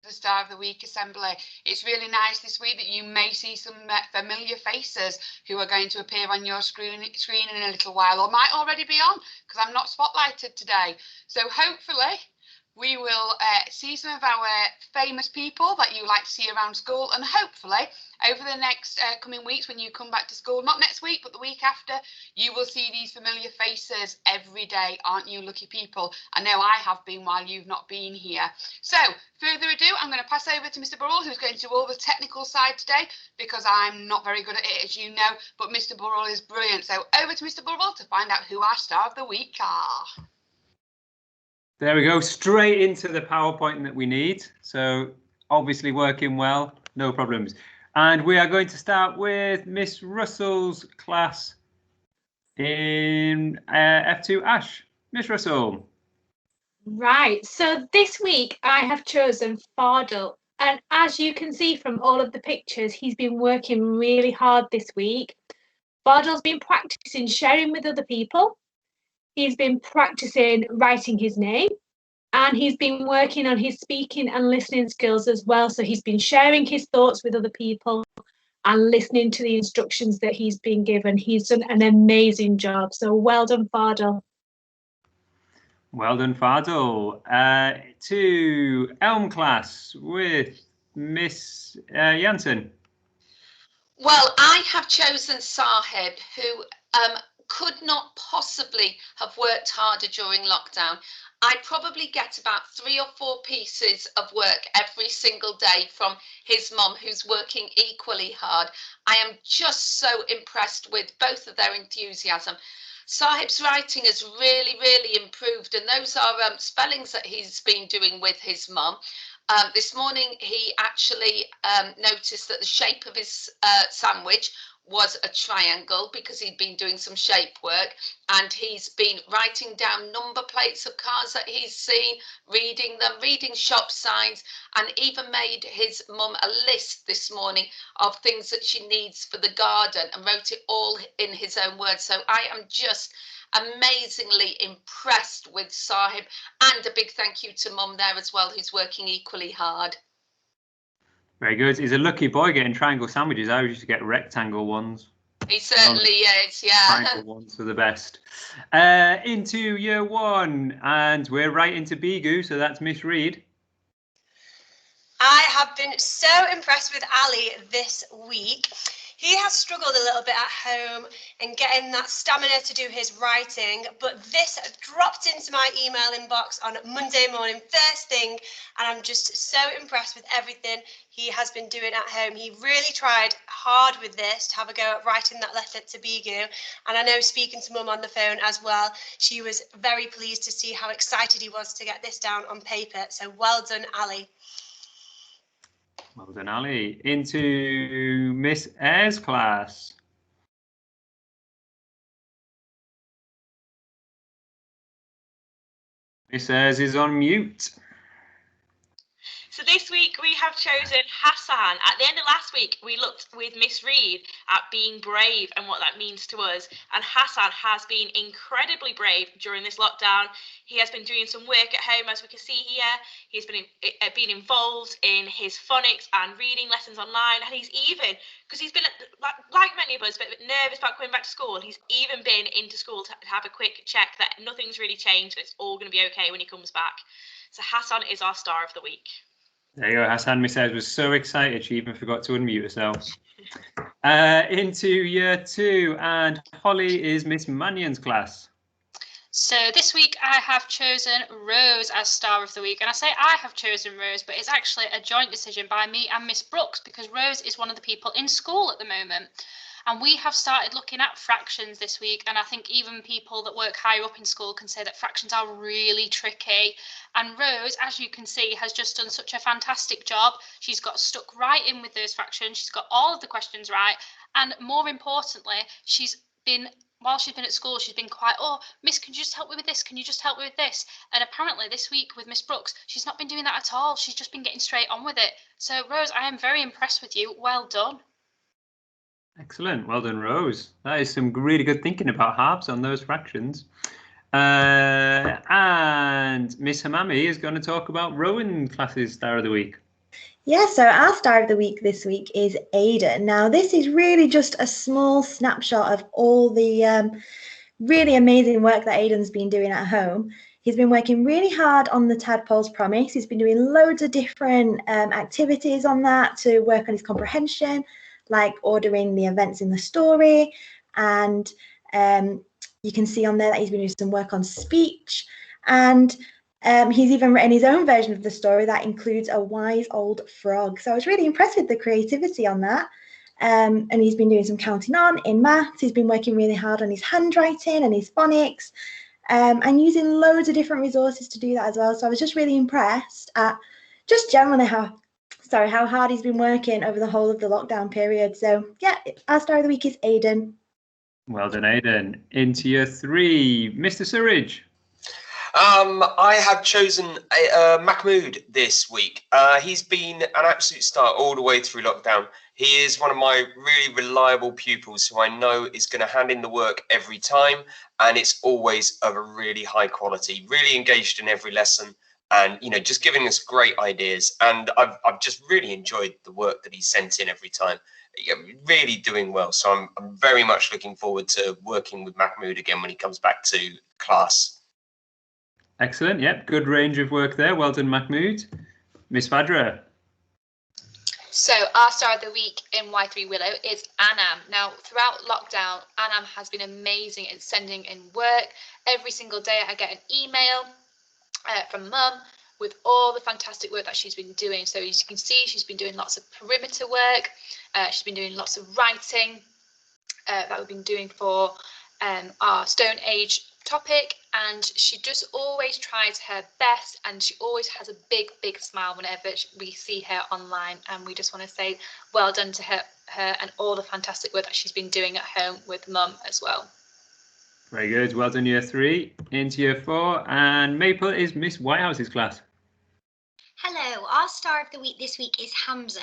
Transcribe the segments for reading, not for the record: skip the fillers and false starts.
the Star of the Week assembly. It's really nice this week that you may see some familiar faces who are going to appear on your screen in a little while, or might already be on, because I'm not spotlighted today. So hopefully we will see some of our famous people that you like to see around school, and hopefully over the next coming weeks, when you come back to school, not next week but the week after, you will see these familiar faces every day. Aren't you lucky people? I know I have been while you've not been here. So further ado, I'm going to pass over to Mr. Burrell, who's going to do all the technical side today, because I'm not very good at it, as you know, but Mr. Burrell is brilliant. So over to Mr. Burrell to find out who our Star of the Week are. There we go, straight into the PowerPoint that we need. So obviously working well, no problems. And we are going to start with Miss Russell's class in F2 Ash. Miss Russell. Right, so this week I have chosen Fardal. And as you can see from all of the pictures, he's been working really hard this week. Fardal's been practicing sharing with other people. He's been practicing writing his name, and he's been working on his speaking and listening skills as well. So he's been sharing his thoughts with other people and listening to the instructions that he's been given. He's done an amazing job. So well done, Fardal. Well done, Fardal. To Elm class with Miss Jansen. Well, I have chosen Sahib, who could not possibly have worked harder during lockdown. I probably get about 3 or 4 pieces of work every single day from his mum, who's working equally hard. I am just so impressed with both of their enthusiasm. Sahib's writing has really improved, and those are spellings that he's been doing with his mum. This morning he actually noticed that the shape of his sandwich was a triangle, because he'd been doing some shape work, and he's been writing down number plates of cars that he's seen, reading them, reading shop signs, and even made his mum a list this morning of things that she needs for the garden, and wrote it all in his own words. So I am just amazingly impressed with Sahib, and a big thank you to mum there as well, who's working equally hard. Very good. He's a lucky boy getting triangle sandwiches. I used to get rectangle ones. He certainly is, yeah. Triangle ones are the best. Into year 1, and we're right into Bigu, so that's Miss Reed. I have been so impressed with Ali this week. He has struggled a little bit at home and getting that stamina to do his writing, but this dropped into my email inbox on Monday morning, first thing, and I'm just so impressed with everything he has been doing at home. He really tried hard with this to have a go at writing that letter to Bigu, and I know, speaking to Mum on the phone as well, she was very pleased to see how excited he was to get this down on paper. So well done, Ali. Well done, Ali. Into Miss Ayres' class. Miss Ayres is on mute. So this week we have chosen Hasan. At the end of last week, we looked with Miss Reed at being brave and what that means to us. And Hasan has been incredibly brave during this lockdown. He has been doing some work at home, as we can see here. He's been involved in his phonics and reading lessons online. And he's even, because he's been, like many of us, a bit nervous about going back to school, he's even been into school to have a quick check that nothing's really changed. It's all going to be okay when he comes back. So Hasan is our star of the week. There you go. Hasan, Miss Ayres was so excited she even forgot to unmute herself. Into year 2, and Holly is Miss Mannion's class. So this week I have chosen Rose as Star of the Week, and I say I have chosen Rose, but it's actually a joint decision by me and Miss Brooks, because Rose is one of the people in school at the moment. And we have started looking at fractions this week, and I think even people that work higher up in school can say that fractions are really tricky. And Rose, as you can see, has just done such a fantastic job. She's got stuck right in with those fractions. She's got all of the questions right. And more importantly, while she's been at school, she's been quite, oh, Miss, can you just help me with this? Can you just help me with this? And apparently this week with Miss Brooks, she's not been doing that at all. She's just been getting straight on with it. So Rose, I am very impressed with you. Well done. Excellent. Well done, Rose. That is some really good thinking about halves on those fractions. And Miss Hamami is going to talk about Rowan class's Star of the Week. Yeah, so our star of the week this week is Aiden. Now, this is really just a small snapshot of all the really amazing work that Aiden's been doing at home. He's been working really hard on the Tadpole's Promise. He's been doing loads of different activities on that to work on his comprehension, like ordering the events in the story. And you can see on there that he's been doing some work on speech. And he's even written his own version of the story that includes a wise old frog. So I was really impressed with the creativity on that. And he's been doing some counting on in maths. He's been working really hard on his handwriting and his phonics, and using loads of different resources to do that as well. So I was just really impressed at just generally how hard he's been working over the whole of the lockdown period. So yeah, our star of the week is Aiden. Well done, Aiden. Into year 3, Mr. Surridge. I have chosen Mahmood this week. He's been an absolute star all the way through lockdown. He is one of my really reliable pupils who I know is going to hand in the work every time, and it's always of a really high quality, really engaged in every lesson, and just giving us great ideas. And I've just really enjoyed the work that he's sent in every time. Really doing well. So I'm very much looking forward to working with Mahmood again when he comes back to class. Excellent. Yep, good range of work there. Well done, Mahmood. Miss Farrah. So our star of the week in Y3 Willow is Anam. Now, throughout lockdown, Anam has been amazing at sending in work. Every single day I get an email from Mum with all the fantastic work that she's been doing. So as you can see, she's been doing lots of perimeter work. She's been doing lots of writing that we've been doing for our Stone Age topic, and she just always tries her best, and she always has a big smile whenever we see her online, and we just want to say well done to her and all the fantastic work that she's been doing at home with Mum as well. Very good. Well done, year 3. Into year 4, and Maple is Miss Whitehouse's class. Hello, our star of the week this week is Hamza.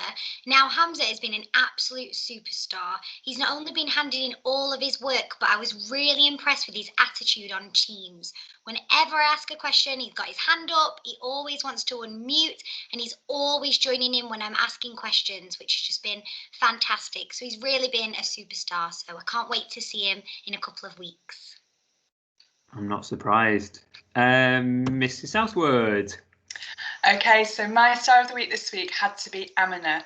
Now, Hamza has been an absolute superstar. He's not only been handing in all of his work, but I was really impressed with his attitude on Teams. Whenever I ask a question, he's got his hand up, he always wants to unmute, and he's always joining in when I'm asking questions, which has just been fantastic. So he's really been a superstar, so I can't wait to see him in a couple of weeks. I'm not surprised. Mrs. Southwood. Okay, so my star of the week this week had to be Amina.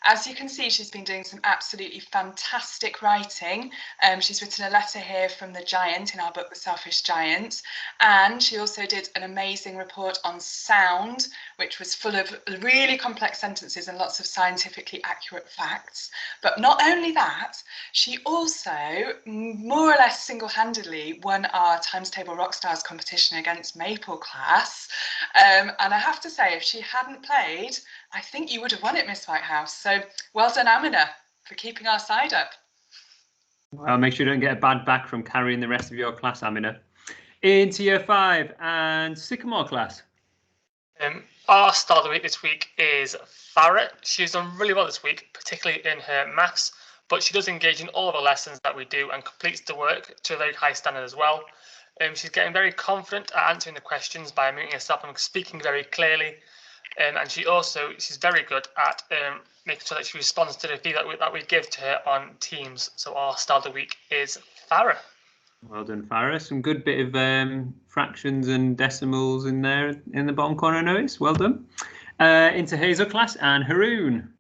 As you can see, she's been doing some absolutely fantastic writing. She's written a letter here from the giant in our book, The Selfish Giant. And she also did an amazing report on sound, which was full of really complex sentences and lots of scientifically accurate facts. But not only that, she also more or less single-handedly won our Times Table Rockstars competition against Maple class. And I have to say, if she hadn't played, I think you would have won it, Miss Whitehouse. So well done, Amina, for keeping our side up. Well, make sure you don't get a bad back from carrying the rest of your class, Amina. Into year 5 and Sycamore class. Our star of the week this week is Farrah. She's done really well this week, particularly in her maths, but she does engage in all the lessons that we do and completes the work to a very high standard as well. She's getting very confident at answering the questions by muting herself and speaking very clearly. And she's very good at making sure that she responds to the feedback that we give to her on Teams. So our star of the week is Farrah. Well done, Farrah. Some good bit of fractions and decimals in there in the bottom corner, I notice. Well done. Into Hazel class and Haroon.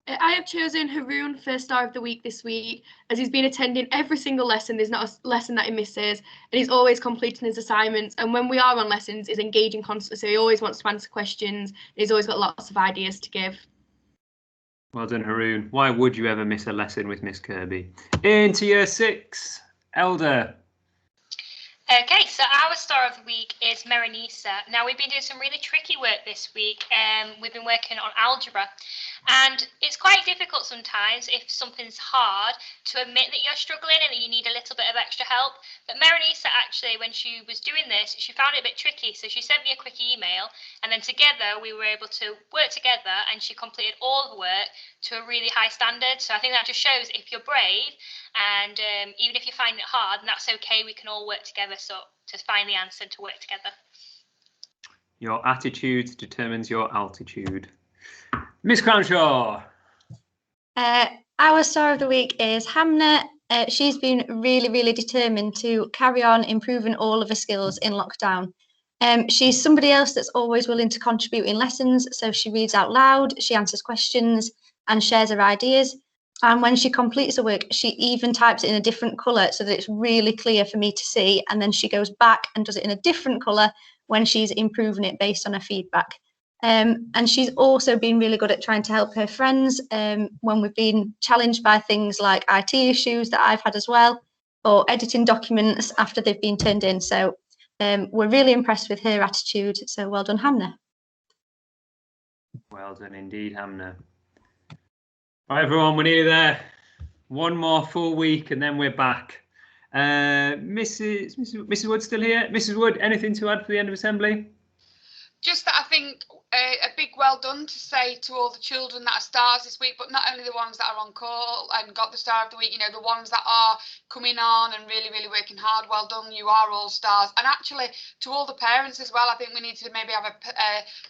I have chosen Haroon for star of the week this week, as he's been attending every single lesson. There's not a lesson that he misses, and he's always completing his assignments. And when we are on lessons, he's engaging constantly, so he always wants to answer questions. He's always got lots of ideas to give. Well done, Haroon. Why would you ever miss a lesson with Miss Kirby? Into year 6, Elder. Okay, so our star of the week is Merenisa. Now, we've been doing some really tricky work this week. We've been working on algebra, and it's quite difficult sometimes if something's hard to admit that you're struggling and that you need a little bit of extra help. But Merenisa, actually, when she was doing this, she found it a bit tricky, so she sent me a quick email, and then together we were able to work together, and she completed all the work to a really high standard. So I think that just shows if you're brave, and even if you find it hard, and that's okay, we can all work together to find the answer and to work together. Your attitude determines your altitude. Miss Crownshaw. Our star of the week is Hamna. She's been really determined to carry on improving all of her skills in lockdown. She's somebody else that's always willing to contribute in lessons, so she reads out loud, she answers questions and shares her ideas. And when she completes her work, she even types it in a different colour so that it's really clear for me to see, and then she goes back and does it in a different colour when she's improving it based on her feedback. And she's also been really good at trying to help her friends when we've been challenged by things like IT issues that I've had as well, or editing documents after they've been turned in. So we're really impressed with her attitude. So well done, Hamna. Well done indeed, Hamna. All right, everyone, we're nearly there. One more full week and then we're back. Mrs. Wood still here? Mrs. Wood, anything to add for the end of assembly? Just that I think a big well done to say to all the children that are stars this week, but not only the ones that are on call and got the star of the week, you know, the ones that are coming on and really working hard. Well done, you are all stars. And actually to all the parents as well, I think we need to maybe have a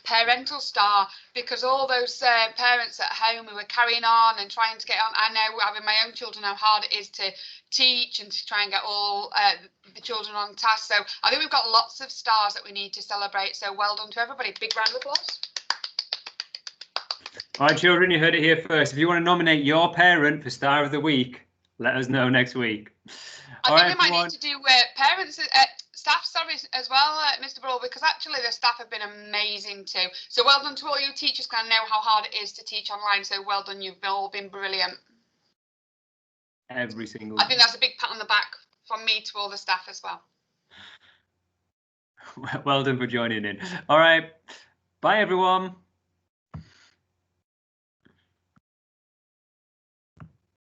parental star, because all those parents at home who are carrying on and trying to get on, I know having my own children how hard it is to teach and to try and get all the children on task. So I think we've got lots of stars that we need to celebrate. So well done to everybody. Big round of applause. All right, children, you heard it here first. If you want to nominate your parent for Star of the Week, let us know next week. I think we might need to do parents, staff, sorry, as well, Mr. Brawl, because actually the staff have been amazing too. So well done to all you teachers, because I know how hard it is to teach online. So well done, you've all been brilliant. Every single I think that's a big pat on the back from me to all the staff as well. Well done for joining in. All right. Bye, everyone.